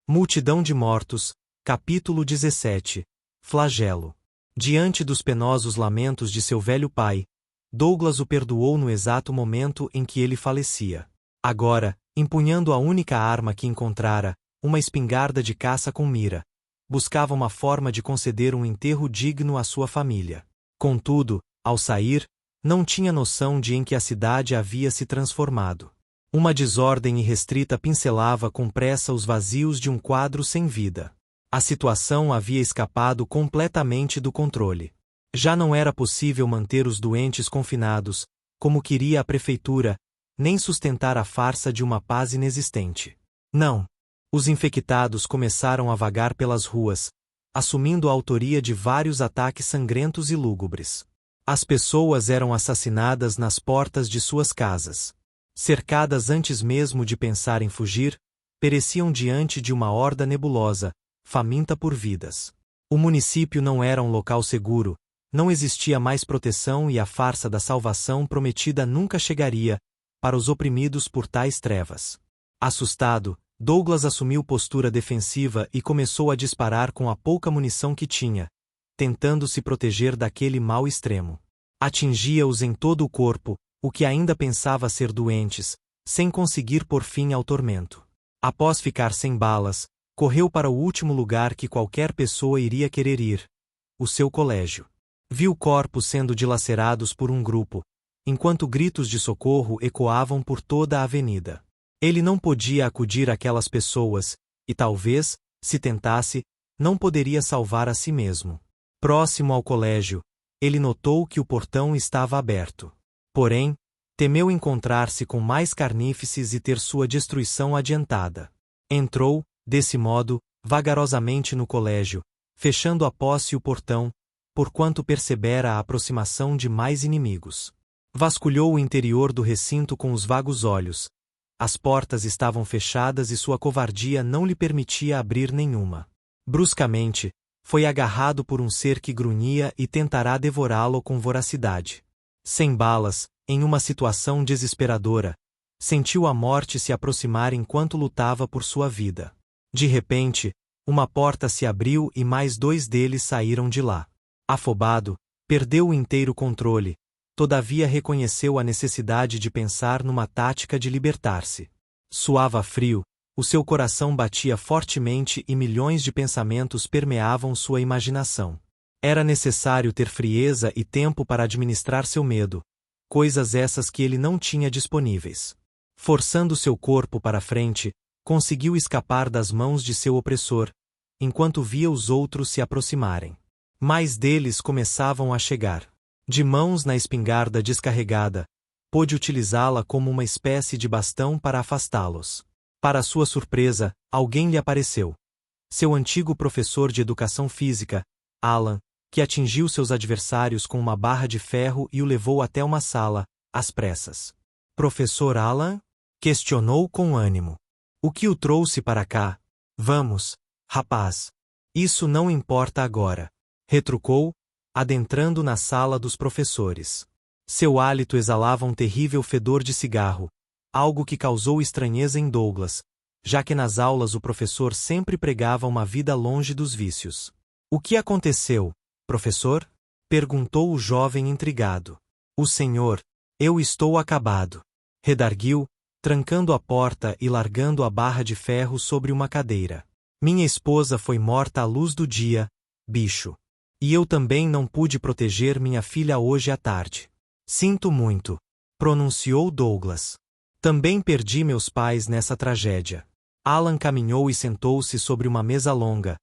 Multidão de mortos, capítulo 17. Flagelo. Diante dos penosos lamentos de seu velho pai, Douglas o perdoou no exato momento em que ele falecia. Agora, empunhando a única arma que encontrara, uma espingarda de caça com mira, buscava uma forma de conceder um enterro digno à sua família. Contudo, ao sair, não tinha noção de em que a cidade havia se transformado. Uma desordem irrestrita pincelava com pressa os vazios de um quadro sem vida. A situação havia escapado completamente do controle. Já não era possível manter os doentes confinados, como queria a prefeitura, nem sustentar a farsa de uma paz inexistente. Não. Os infectados começaram a vagar pelas ruas, assumindo a autoria de vários ataques sangrentos e lúgubres. As pessoas eram assassinadas nas portas de suas casas. Cercadas antes mesmo de pensar em fugir, pereciam diante de uma horda nebulosa, faminta por vidas. O município não era um local seguro, não existia mais proteção e a farsa da salvação prometida nunca chegaria, para os oprimidos por tais trevas. Assustado, Douglas assumiu postura defensiva e começou a disparar com a pouca munição que tinha, tentando se proteger daquele mal extremo. Atingia-os em todo o corpo, o que ainda pensava ser doentes, sem conseguir pôr fim ao tormento. Após ficar sem balas, correu para o último lugar que qualquer pessoa iria querer ir, o seu colégio. Viu corpos sendo dilacerados por um grupo, enquanto gritos de socorro ecoavam por toda a avenida. Ele não podia acudir àquelas pessoas, e talvez, se tentasse, não poderia salvar a si mesmo. Próximo ao colégio, ele notou que o portão estava aberto. Porém, temeu encontrar-se com mais carnífices e ter sua destruição adiantada. Entrou, desse modo, vagarosamente no colégio, fechando após si o portão, porquanto percebera a aproximação de mais inimigos. Vasculhou o interior do recinto com os vagos olhos. As portas estavam fechadas e sua covardia não lhe permitia abrir nenhuma. Bruscamente, foi agarrado por um ser que grunhia e tentará devorá-lo com voracidade. Sem balas, em uma situação desesperadora, sentiu a morte se aproximar enquanto lutava por sua vida. De repente, uma porta se abriu e mais dois deles saíram de lá. Afobado, perdeu o inteiro controle, todavia reconheceu a necessidade de pensar numa tática de libertar-se. Suava frio, o seu coração batia fortemente e milhões de pensamentos permeavam sua imaginação. Era necessário ter frieza e tempo para administrar seu medo, coisas essas que ele não tinha disponíveis. Forçando seu corpo para frente, conseguiu escapar das mãos de seu opressor, enquanto via os outros se aproximarem. Mais deles começavam a chegar. De mãos na espingarda descarregada, pôde utilizá-la como uma espécie de bastão para afastá-los. Para sua surpresa, alguém lhe apareceu. Seu antigo professor de educação física, Alan, que atingiu seus adversários com uma barra de ferro e o levou até uma sala, às pressas. Professor Alan? Questionou com ânimo. O que o trouxe para cá? Vamos, rapaz. Isso não importa agora. Retrucou, adentrando na sala dos professores. Seu hálito exalava um terrível fedor de cigarro, algo que causou estranheza em Douglas, já que nas aulas o professor sempre pregava uma vida longe dos vícios. O que aconteceu, professor? Perguntou o jovem intrigado. O senhor, eu estou acabado. Redarguiu, trancando a porta e largando a barra de ferro sobre uma cadeira. Minha esposa foi morta à luz do dia, bicho. E eu também não pude proteger minha filha hoje à tarde. Sinto muito, pronunciou Douglas. Também perdi meus pais nessa tragédia. Alan caminhou e sentou-se sobre uma mesa longa,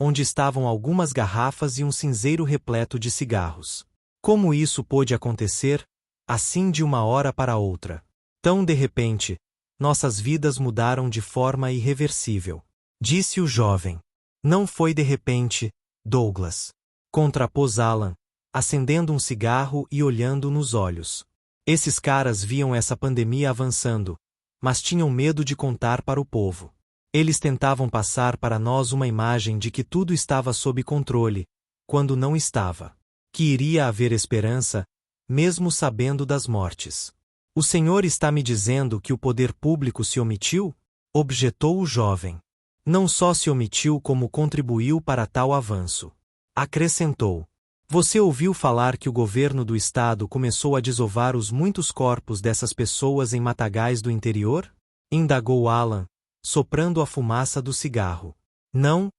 onde estavam algumas garrafas e um cinzeiro repleto de cigarros. Como isso pôde acontecer, assim de uma hora para outra? Tão de repente, nossas vidas mudaram de forma irreversível. Disse o jovem. Não foi de repente, Douglas. Contrapôs Alan, acendendo um cigarro e olhando nos olhos. Esses caras viam essa pandemia avançando, mas tinham medo de contar para o povo. Eles tentavam passar para nós uma imagem de que tudo estava sob controle, quando não estava. Que iria haver esperança, mesmo sabendo das mortes. O senhor está me dizendo que o poder público se omitiu? Objetou o jovem. Não só se omitiu como contribuiu para tal avanço. Acrescentou: Você ouviu falar que o governo do estado começou a desovar os muitos corpos dessas pessoas em matagais do interior? Indagou Alan, soprando a fumaça do cigarro. Não,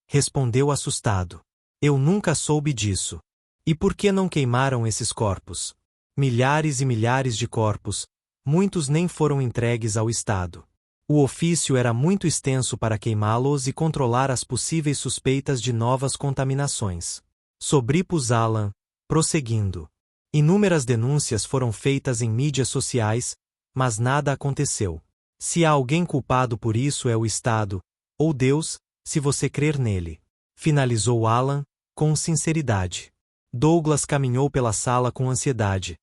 respondeu assustado. Eu nunca soube disso. E por que não queimaram esses corpos? Milhares e milhares de corpos, muitos nem foram entregues ao Estado. O ofício era muito extenso para queimá-los e controlar as possíveis suspeitas de novas contaminações. Sobrepôs Alan, prosseguindo. Inúmeras denúncias foram feitas em mídias sociais, mas nada aconteceu. Se há alguém culpado por isso é o Estado, ou Deus, se você crer nele. Finalizou Alan, com sinceridade. Douglas caminhou pela sala com ansiedade.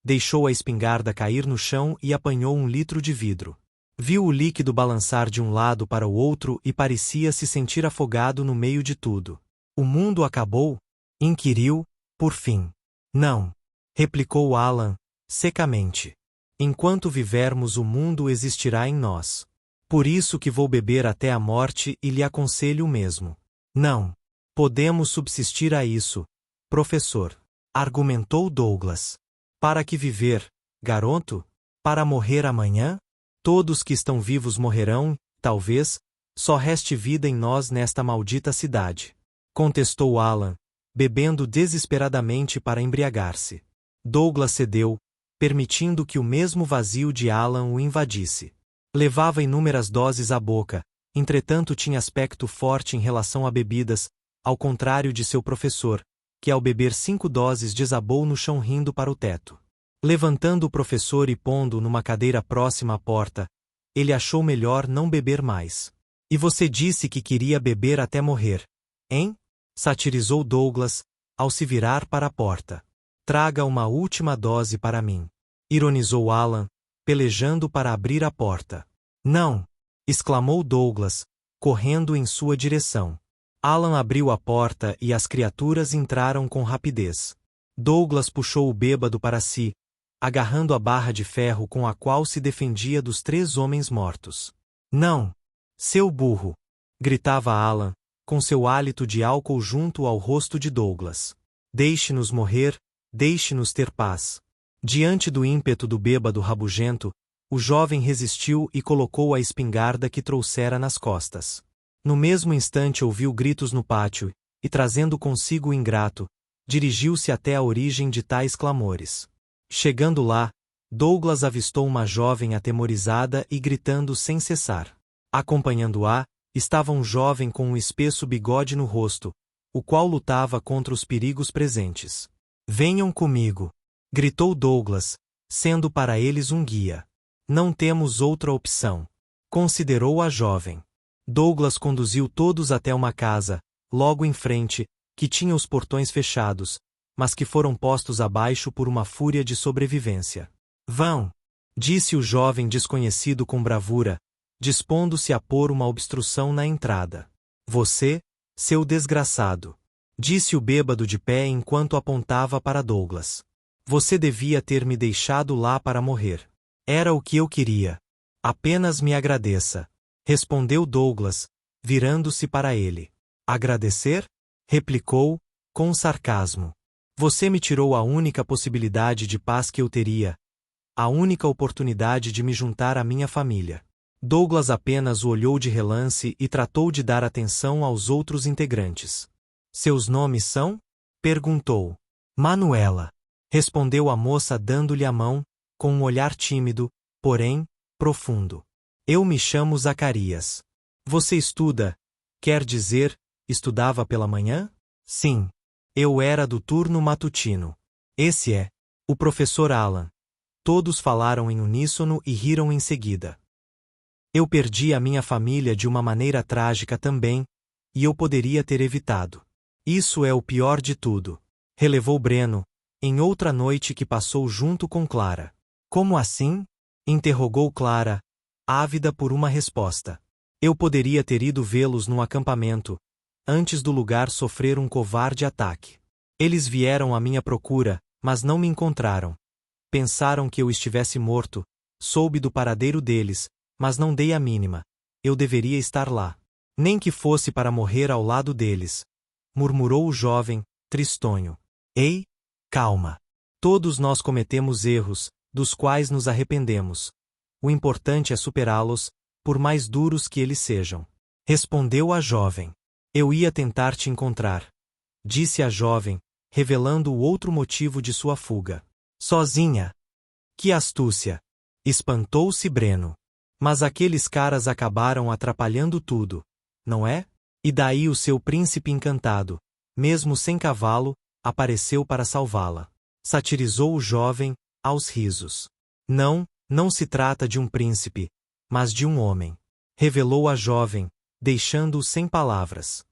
Deixou a espingarda cair no chão e apanhou 1 litro de vidro. Viu o líquido balançar de um lado para o outro e parecia se sentir afogado no meio de tudo. O mundo acabou? Inquiriu, por fim. Não, replicou Alan, secamente. Enquanto vivermos, o mundo existirá em nós. Por isso que vou beber até a morte e lhe aconselho o mesmo. Não. Podemos subsistir a isso, professor, argumentou Douglas. Para que viver, garoto? Para morrer amanhã? Todos que estão vivos morrerão, talvez, só reste vida em nós nesta maldita cidade. Contestou Alan, bebendo desesperadamente para embriagar-se. Douglas cedeu, permitindo que o mesmo vazio de Alan o invadisse. Levava inúmeras doses à boca, entretanto tinha aspecto forte em relação a bebidas, ao contrário de seu professor, que ao beber 5 doses desabou no chão rindo para o teto. Levantando o professor e pondo-o numa cadeira próxima à porta, ele achou melhor não beber mais. E você disse que queria beber até morrer, hein? Satirizou Douglas, ao se virar para a porta. Traga uma última dose para mim. Ironizou Alan, pelejando para abrir a porta. Não! Exclamou Douglas, correndo em sua direção. Alan abriu a porta e as criaturas entraram com rapidez. Douglas puxou o bêbado para si, agarrando a barra de ferro com a qual se defendia dos 3 homens mortos. Não! Seu burro! Gritava Alan, com seu hálito de álcool junto ao rosto de Douglas. Deixe-nos morrer, deixe-nos ter paz. Diante do ímpeto do bêbado rabugento, o jovem resistiu e colocou a espingarda que trouxera nas costas. No mesmo instante ouviu gritos no pátio, e trazendo consigo o ingrato, dirigiu-se até a origem de tais clamores. Chegando lá, Douglas avistou uma jovem atemorizada e gritando sem cessar. Acompanhando-a, estava um jovem com um espesso bigode no rosto, o qual lutava contra os perigos presentes. Venham comigo! Gritou Douglas, sendo para eles um guia. Não temos outra opção. Considerou a jovem. Douglas conduziu todos até uma casa, logo em frente, que tinha os portões fechados, mas que foram postos abaixo por uma fúria de sobrevivência. Vão! Disse o jovem desconhecido com bravura, dispondo-se a pôr uma obstrução na entrada. Você, seu desgraçado! Disse o bêbado de pé enquanto apontava para Douglas. Você devia ter me deixado lá para morrer. Era o que eu queria. Apenas me agradeça. Respondeu Douglas, virando-se para ele. Agradecer? Replicou, com sarcasmo. Você me tirou a única possibilidade de paz que eu teria, a única oportunidade de me juntar à minha família. Douglas apenas o olhou de relance e tratou de dar atenção aos outros integrantes. Seus nomes são? Perguntou. Manuela. Respondeu a moça dando-lhe a mão, com um olhar tímido, porém, profundo. Eu me chamo Zacarias. Você estuda, quer dizer, estudava pela manhã? Sim. Eu era do turno matutino. Esse é o professor Alan. Todos falaram em uníssono e riram em seguida. Eu perdi a minha família de uma maneira trágica também, e eu poderia ter evitado. Isso é o pior de tudo, relevou Breno, em outra noite que passou junto com Clara. Como assim? Interrogou Clara, ávida por uma resposta. Eu poderia ter ido vê-los no acampamento, antes do lugar sofrer um covarde ataque. Eles vieram à minha procura, mas não me encontraram. Pensaram que eu estivesse morto, soube do paradeiro deles, mas não dei a mínima. eu deveria estar lá. Nem que fosse para morrer ao lado deles, murmurou o jovem, tristonho. Ei, calma. Todos nós cometemos erros, dos quais nos arrependemos. O importante é superá-los, por mais duros que eles sejam. Respondeu a jovem. Eu ia tentar te encontrar, disse a jovem, revelando o outro motivo de sua fuga. Sozinha? Que astúcia! Espantou-se Breno. Mas aqueles caras acabaram atrapalhando tudo, não é? E daí o seu príncipe encantado, mesmo sem cavalo, apareceu para salvá-la. Satirizou o jovem, aos risos. Não, não se trata de um príncipe, mas de um homem. Revelou a jovem, deixando-o sem palavras.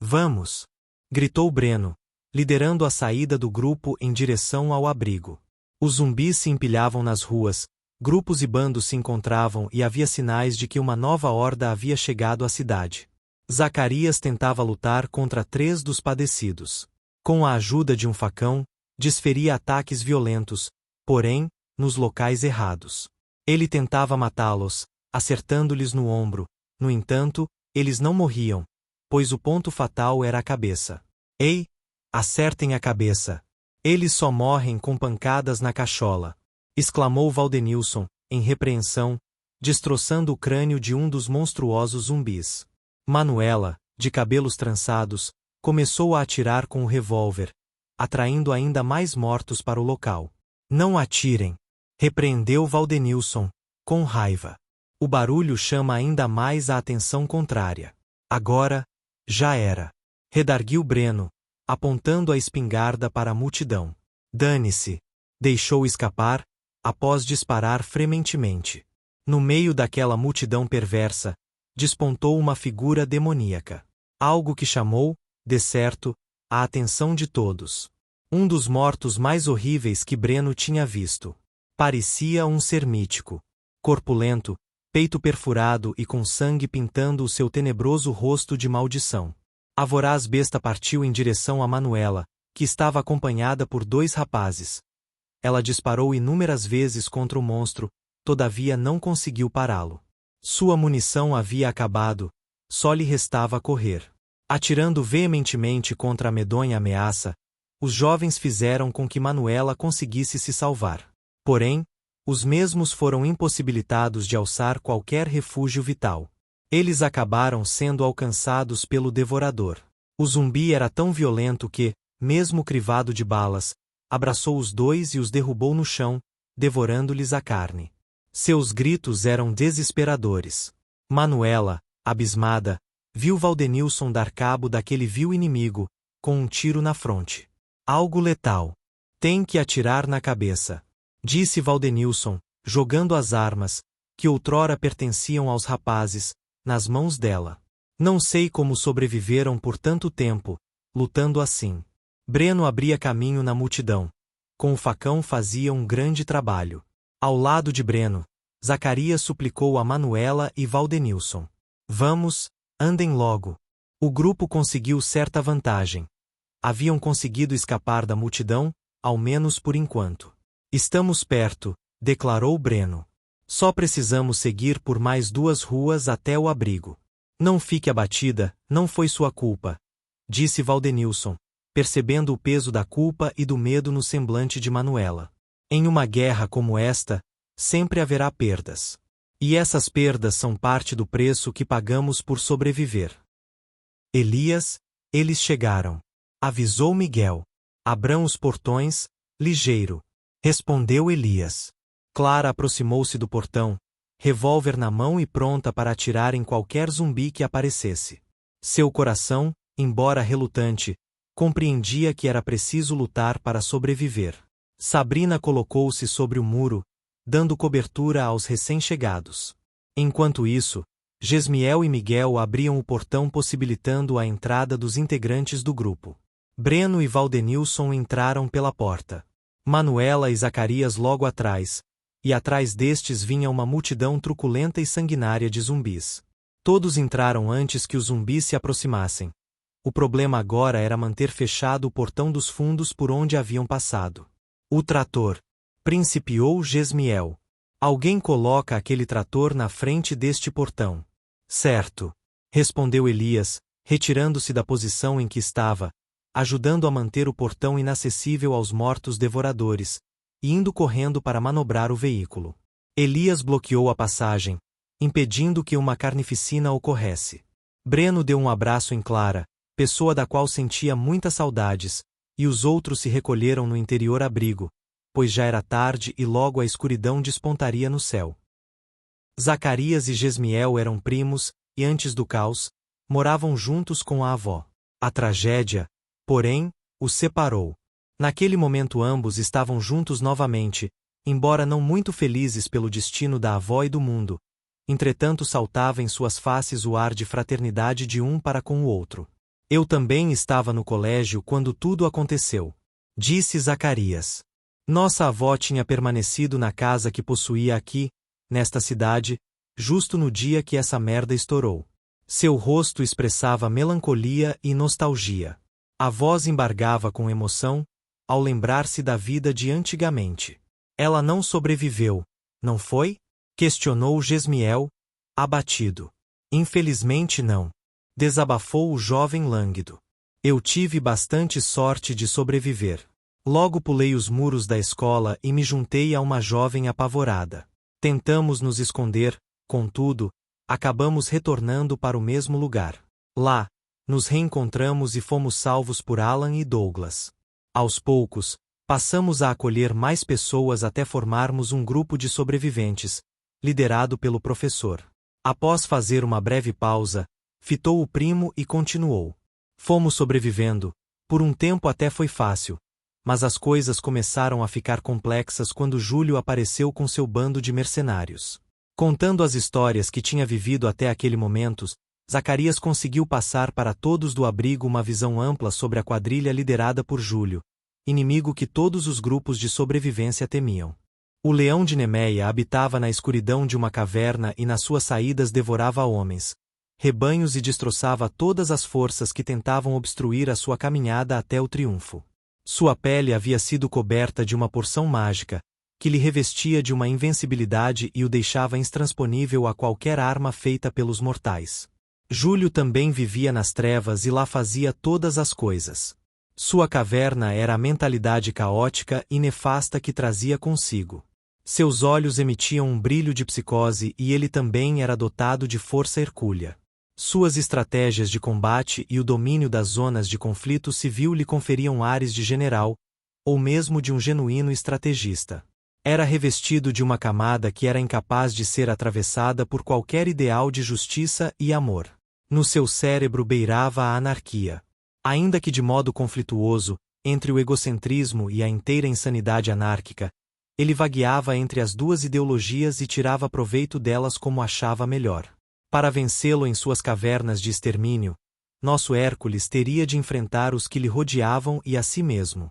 Vamos! Gritou Breno, liderando a saída do grupo em direção ao abrigo. Os zumbis se empilhavam nas ruas, grupos e bandos se encontravam e havia sinais de que uma nova horda havia chegado à cidade. Zacarias tentava lutar contra 3 dos padecidos. Com a ajuda de um facão, desferia ataques violentos, porém, nos locais errados. Ele tentava matá-los, acertando-lhes no ombro, no entanto, eles não morriam, pois o ponto fatal era a cabeça. Ei, acertem a cabeça! Eles só morrem com pancadas na cachola! Exclamou Valdenilson, em repreensão, destroçando o crânio de um dos monstruosos zumbis. Manuela, de cabelos trançados, começou a atirar com o revólver, atraindo ainda mais mortos para o local. Não atirem! Repreendeu Valdenilson, com raiva. O barulho chama ainda mais a atenção contrária. Agora, já era. Redarguiu Breno, apontando a espingarda para a multidão. Dane-se! Deixou escapar, após disparar frementemente. No meio daquela multidão perversa, despontou uma figura demoníaca. Algo que chamou, de certo, a atenção de todos. Um dos mortos mais horríveis que Breno tinha visto. Parecia um ser mítico. Corpulento, peito perfurado e com sangue pintando o seu tenebroso rosto de maldição. A voraz besta partiu em direção a Manuela, que estava acompanhada por 2 rapazes. Ela disparou inúmeras vezes contra o monstro, todavia não conseguiu pará-lo. Sua munição havia acabado, só lhe restava correr. Atirando veementemente contra a medonha ameaça, os jovens fizeram com que Manuela conseguisse se salvar. Porém, os mesmos foram impossibilitados de alçar qualquer refúgio vital. Eles acabaram sendo alcançados pelo devorador. O zumbi era tão violento que, mesmo crivado de balas, abraçou os 2 e os derrubou no chão, devorando-lhes a carne. Seus gritos eram desesperadores. Manuela, abismada, viu Valdenilson dar cabo daquele vil inimigo, com um tiro na fronte. Algo letal. Tem que atirar na cabeça, disse Valdenilson, jogando as armas, que outrora pertenciam aos rapazes, nas mãos dela. Não sei como sobreviveram por tanto tempo, lutando assim. Breno abria caminho na multidão. Com o facão fazia um grande trabalho. Ao lado de Breno, Zacarias suplicou a Manuela e Valdenilson. Vamos, andem logo. O grupo conseguiu certa vantagem. Haviam conseguido escapar da multidão, ao menos por enquanto. Estamos perto, declarou Breno. Só precisamos seguir por mais 2 ruas até o abrigo. Não fique abatida, não foi sua culpa, disse Valdenilson, percebendo o peso da culpa e do medo no semblante de Manuela. Em uma guerra como esta, sempre haverá perdas. E essas perdas são parte do preço que pagamos por sobreviver. Elias, eles chegaram. Avisou Miguel. Abram os portões, ligeiro. Respondeu Elias. Clara aproximou-se do portão, revólver na mão e pronta para atirar em qualquer zumbi que aparecesse. Seu coração, embora relutante, compreendia que era preciso lutar para sobreviver. Sabrina colocou-se sobre o muro, dando cobertura aos recém-chegados. Enquanto isso, Gesmiel e Miguel abriam o portão possibilitando a entrada dos integrantes do grupo. Breno e Valdenilson entraram pela porta. Manuela e Zacarias logo atrás, e atrás destes vinha uma multidão truculenta e sanguinária de zumbis. Todos entraram antes que os zumbis se aproximassem. O problema agora era manter fechado o portão dos fundos por onde haviam passado. O trator. Principiou Gesmiel. Alguém coloca aquele trator na frente deste portão. Certo. Respondeu Elias, retirando-se da posição em que estava, ajudando a manter o portão inacessível aos mortos devoradores, e indo correndo para manobrar o veículo. Elias bloqueou a passagem, impedindo que uma carnificina ocorresse. Breno deu um abraço em Clara, pessoa da qual sentia muitas saudades, e os outros se recolheram no interior abrigo, pois já era tarde e logo a escuridão despontaria no céu. Zacarias e Gesmiel eram primos, e antes do caos, moravam juntos com a avó. A tragédia, porém, os separou. Naquele momento ambos estavam juntos novamente, embora não muito felizes pelo destino da avó e do mundo. Entretanto saltava em suas faces o ar de fraternidade de um para com o outro. Eu também estava no colégio quando tudo aconteceu, disse Zacarias. Nossa avó tinha permanecido na casa que possuía aqui, nesta cidade, justo no dia que essa merda estourou. Seu rosto expressava melancolia e nostalgia. A voz embargava com emoção, ao lembrar-se da vida de antigamente. Ela não sobreviveu, não foi? Questionou Gesmiel, abatido. Infelizmente não. Desabafou o jovem lânguido. Eu tive bastante sorte de sobreviver. Logo pulei os muros da escola e me juntei a uma jovem apavorada. Tentamos nos esconder, contudo, acabamos retornando para o mesmo lugar. Lá, nos reencontramos e fomos salvos por Alan e Douglas. Aos poucos, passamos a acolher mais pessoas até formarmos um grupo de sobreviventes, liderado pelo professor. Após fazer uma breve pausa, fitou o primo e continuou. Fomos sobrevivendo, por um tempo até foi fácil, mas as coisas começaram a ficar complexas quando Júlio apareceu com seu bando de mercenários. Contando as histórias que tinha vivido até aquele momento, Zacarias conseguiu passar para todos do abrigo uma visão ampla sobre a quadrilha liderada por Júlio, inimigo que todos os grupos de sobrevivência temiam. O leão de Nemeia habitava na escuridão de uma caverna e nas suas saídas devorava homens, rebanhos e destroçava todas as forças que tentavam obstruir a sua caminhada até o triunfo. Sua pele havia sido coberta de uma porção mágica, que lhe revestia de uma invencibilidade e o deixava intransponível a qualquer arma feita pelos mortais. Júlio também vivia nas trevas e lá fazia todas as coisas. Sua caverna era a mentalidade caótica e nefasta que trazia consigo. Seus olhos emitiam um brilho de psicose e ele também era dotado de força hercúlea. Suas estratégias de combate e o domínio das zonas de conflito civil lhe conferiam ares de general, ou mesmo de um genuíno estrategista. Era revestido de uma camada que era incapaz de ser atravessada por qualquer ideal de justiça e amor. No seu cérebro beirava a anarquia. Ainda que de modo conflituoso, entre o egocentrismo e a inteira insanidade anárquica, ele vagueava entre as duas ideologias e tirava proveito delas como achava melhor. Para vencê-lo em suas cavernas de extermínio, nosso Hércules teria de enfrentar os que lhe rodeavam e a si mesmo.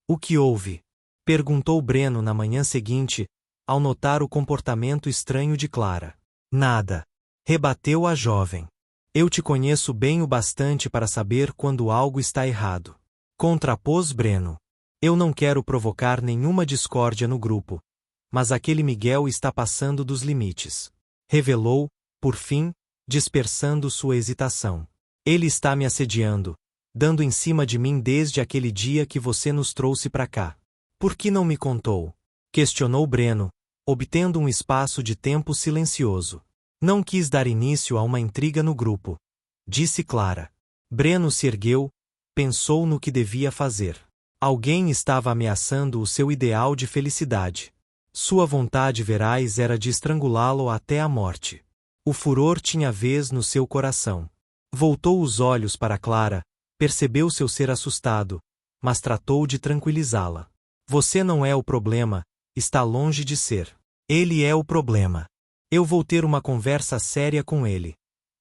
O que houve? Perguntou Breno na manhã seguinte, ao notar o comportamento estranho de Clara. Nada. Rebateu a jovem. Eu te conheço bem o bastante para saber quando algo está errado. Contrapôs Breno. Eu não quero provocar nenhuma discórdia no grupo, mas aquele Miguel está passando dos limites. Revelou, por fim, dispersando sua hesitação. Ele está me assediando, dando em cima de mim desde aquele dia que você nos trouxe para cá. Por que não me contou? Questionou Breno, obtendo um espaço de tempo silencioso. Não quis dar início a uma intriga no grupo, disse Clara. Breno se ergueu, pensou no que devia fazer. Alguém estava ameaçando o seu ideal de felicidade. Sua vontade veraz era de estrangulá-lo até a morte. O furor tinha vez no seu coração. Voltou os olhos para Clara, percebeu seu ser assustado, mas tratou de tranquilizá-la. Você não é o problema, está longe de ser. Ele é o problema. Eu vou ter uma conversa séria com ele.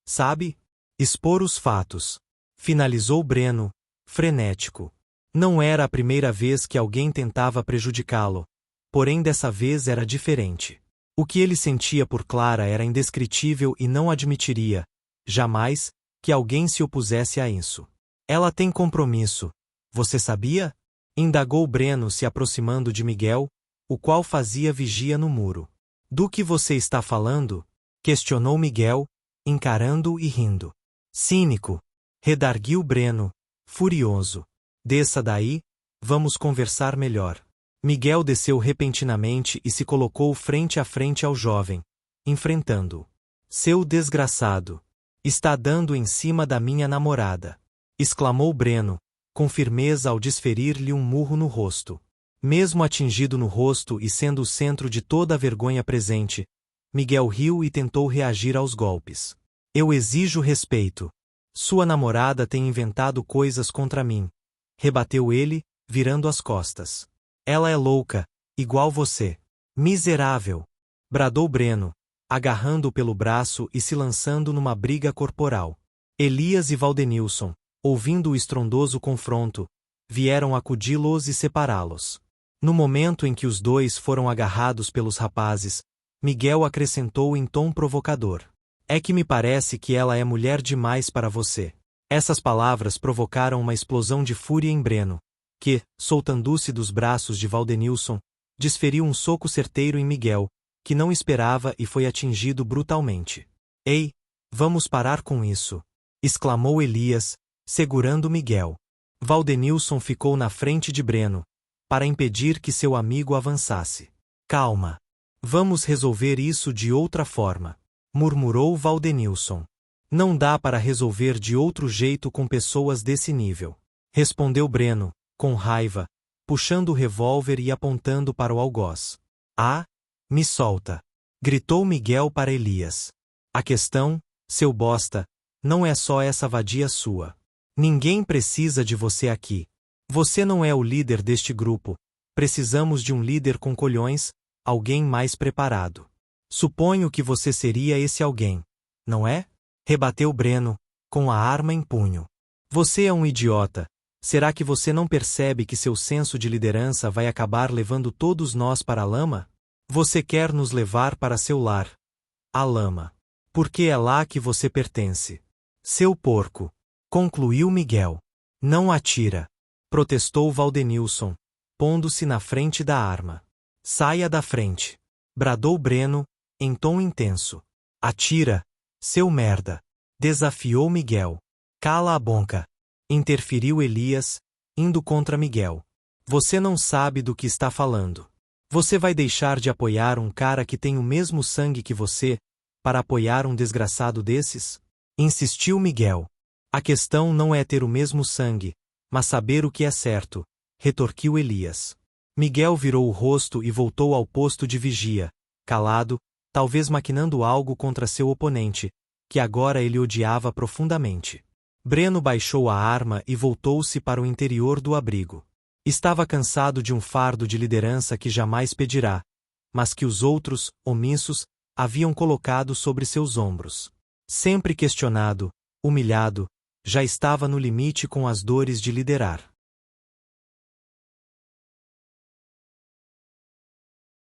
Sabe? Expor os fatos. Finalizou Breno, frenético. Não era a primeira vez que alguém tentava prejudicá-lo, porém dessa vez era diferente. O que ele sentia por Clara era indescritível e não admitiria, jamais, que alguém se opusesse a isso. Ela tem compromisso, você sabia? Indagou Breno se aproximando de Miguel, o qual fazia vigia no muro. Do que você está falando? Questionou Miguel, encarando-o e rindo. Cínico! Redarguiu Breno, furioso. Desça daí, vamos conversar melhor. Miguel desceu repentinamente e se colocou frente a frente ao jovem, enfrentando-o. Seu desgraçado! Está dando em cima da minha namorada! Exclamou Breno, com firmeza ao desferir-lhe um murro no rosto. Mesmo atingido no rosto e sendo o centro de toda a vergonha presente, Miguel riu e tentou reagir aos golpes. Eu exijo respeito. Sua namorada tem inventado coisas contra mim. Rebateu ele, virando as costas. Ela é louca, igual você. Miserável! Bradou Breno, agarrando-o pelo braço e se lançando numa briga corporal. Elias e Valdenilson, ouvindo o estrondoso confronto, vieram acudi-los e separá-los. No momento em que os dois foram agarrados pelos rapazes, Miguel acrescentou em tom provocador. É que me parece que ela é mulher demais para você. Essas palavras provocaram uma explosão de fúria em Breno, que, soltando-se dos braços de Valdenilson, desferiu um soco certeiro em Miguel, que não esperava e foi atingido brutalmente. Ei, vamos parar com isso! Exclamou Elias, segurando Miguel. Valdenilson ficou na frente de Breno, para impedir que seu amigo avançasse. Calma! Vamos resolver isso de outra forma, murmurou Valdenilson. Não dá para resolver de outro jeito com pessoas desse nível, respondeu Breno, com raiva, puxando o revólver e apontando para o algoz. Ah, me solta! Gritou Miguel para Elias. A questão, seu bosta, não é só essa vadia sua. Ninguém precisa de você aqui. Você não é o líder deste grupo. Precisamos de um líder com colhões, alguém mais preparado. Suponho que você seria esse alguém, não é? Rebateu Breno, com a arma em punho. Você é um idiota. Será que você não percebe que seu senso de liderança vai acabar levando todos nós para a lama? Você quer nos levar para seu lar. A lama. Porque é lá que você pertence. Seu porco. Concluiu Miguel. Não atira. Protestou Valdenilson, pondo-se na frente da arma. Saia da frente. Bradou Breno, em tom intenso. Atira, seu merda. Desafiou Miguel. Cala a boca. Interferiu Elias, indo contra Miguel. Você não sabe do que está falando. Você vai deixar de apoiar um cara que tem o mesmo sangue que você, para apoiar um desgraçado desses? Insistiu Miguel. A questão não é ter o mesmo sangue, mas saber o que é certo, retorquiu Elias. Miguel virou o rosto e voltou ao posto de vigia, calado, talvez maquinando algo contra seu oponente, que agora ele odiava profundamente. Breno baixou a arma e voltou-se para o interior do abrigo. Estava cansado de um fardo de liderança que jamais pedirá, mas que os outros, omissos, haviam colocado sobre seus ombros. Sempre questionado, humilhado, já estava no limite com as dores de liderar.